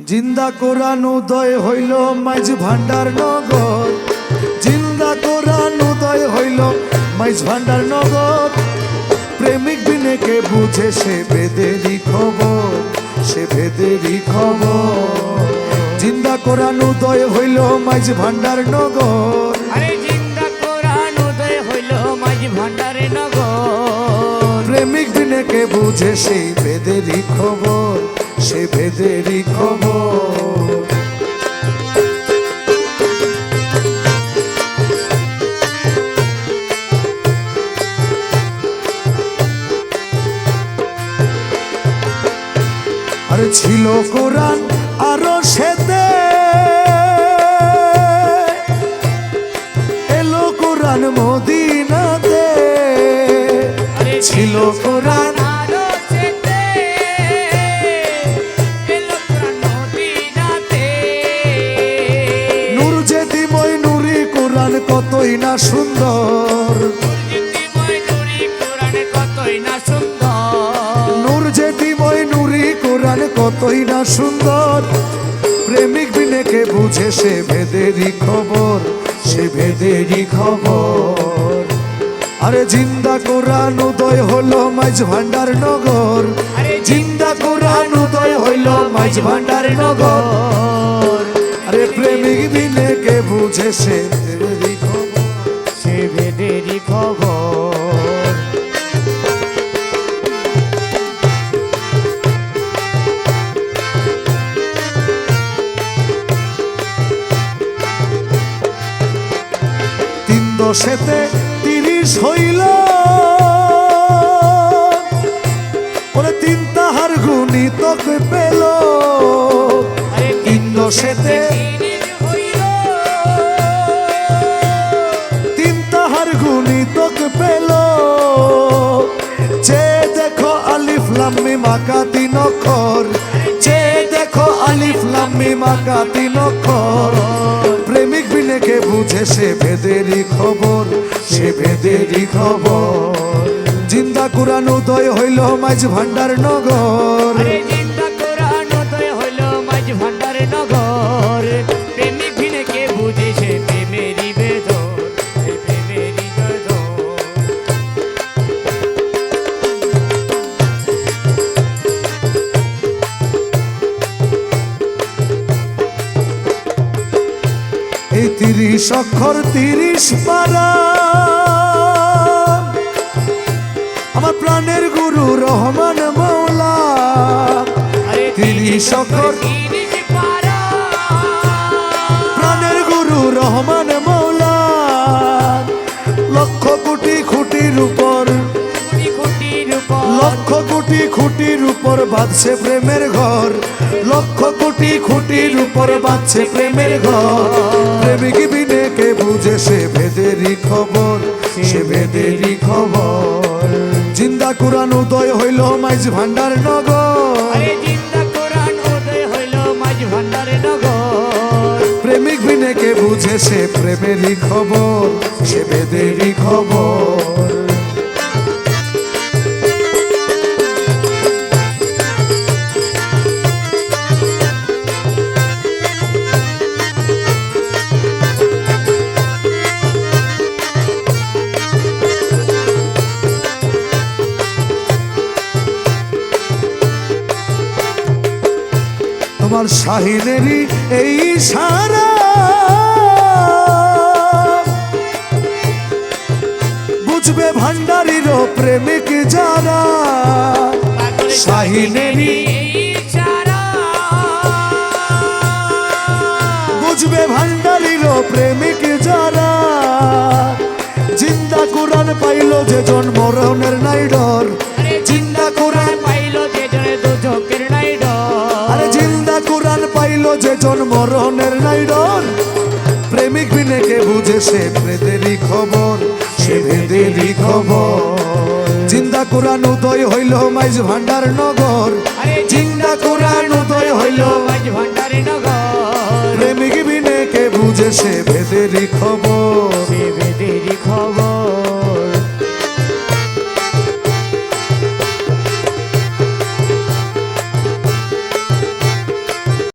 জিন্দা কোরআন উদয় হইল মাইজ ভান্ডার নগর, জিন্দা কোরআন উদয় হইল মাইজ ভান্ডার নগর। প্রেমিক বিনে কে বুঝে সে বেদেরই খবর, সে বেদেরই খবর। জিন্দা কোরআন উদয় হইল মাইজ ভান্ডার নগর, আরে জিন্দা কোরআন উদয় হইল মাইজ ভান্ডার নগর। প্রেমিক বিনে কে বুঝে সেই বেদেরই খবর, সে বেদেরই খবর। আর ছিল কোরআন আরো সেতে, এলো কোরআন মদিনাতে। ছিল কোরআন আরো সেতে, এলো কোরআন মদিনাতে। নূর যেদিময় নুরি কোরআন কতই না সুন্দর, জ্যোতির্ময় নুরি কোরআন কতই না সুন্দর। নূর যেদিময় নুরি কোরআন কতই না সুন্দর। প্রেমিক বিনে কে বুঝে সে ভেদেরই খবর, সে ভেদেরই খবর। আরে জিন্দা কোরআন উদয় হলো মাইজ ভান্ডার নগর, জিন্দা কোরআন উদয় হইল মাইজ ভান্ডার নগর। আরে প্রেমিক বিনে কে বুঝে সে ভেদেরই খবর, সে ভেদেরই খবর। তিন দশেতে 30 হইল, ওরে তিন তাহার গুণিতক পেল। তিন দশেতে তিন তাহার গুণিতক পেল। যে দেখো আলিফ লাম মিম আকা 3 অক্ষর, যে দেখো আলিফ লাম মিম আকা 3 অক্ষর। প্রেমিক বিনে কে বুঝে সে ভেদেরই খবর, সে ভেদেরই খবর। জিন্দা কোরআন উদয় হইল মাইজ ভান্ডার নগর, জিন্দা কোরআন উদয় হইল মাইজ ভান্ডার নগর। প্রেমিক ভিনে কে বুঝে সে প্রেমেরই বেদর, সে প্রেমেরই বেদর। এই 30 অক্ষর 30 পারা আমার প্রাণের গুরু রহমান মৌলা। 30 অক্ষর প্রাণের গুরু রহমান মৌলা। লক্ষ কোটি খুঁটির উপর, লক্ষ কোটি খুঁটির উপর বাঁধছে প্রেমের ঘর, লক্ষ কোটি খুঁটির উপর বাঁধছে প্রেমের ঘর। প্রেমিক বিনে কে বুঝে সে ভেদেরই খবর, সে ভেদেরই খবর। জিন্দা কোরআন উদয় হইল মাইজ ভান্ডার নগর, জিন্দা কোরআন উদয় হইল মাইজ ভান্ডার নগর। প্রেমিক বিনে কে বুঝে সে প্রেমেরই খবর, সে ভেদেরই খবর। তোমার শাহিনেরই এই সারা বুঝবে ভান্ডারির প্রেমিক যারা। শাহিনেরই বুঝবে ভান্ডারির প্রেমিক যারা। জিন্দা কোরআন পাইল যে জন মরণের নাই ডর, জিন্দা কোরআন পাইল যে জনে দুজকের নাই ডর। আরে জিন্দা কোরআন পাইল যে জন মরণের নাই ডর। প্রেমিক বিনে কে বুঝে সে ভেদেরই খবর, সে ভেদেরই খবর। জিন্দা কোরআন উদয় হইল মাইজ ভান্ডার নগর, জিন্দা কোরআন উদয় হইল মাইজ ভান্ডার নগর। প্রেমিক বিনে কে বুঝে সে ভেদেরই খবর, সে ভেদেরই খবর।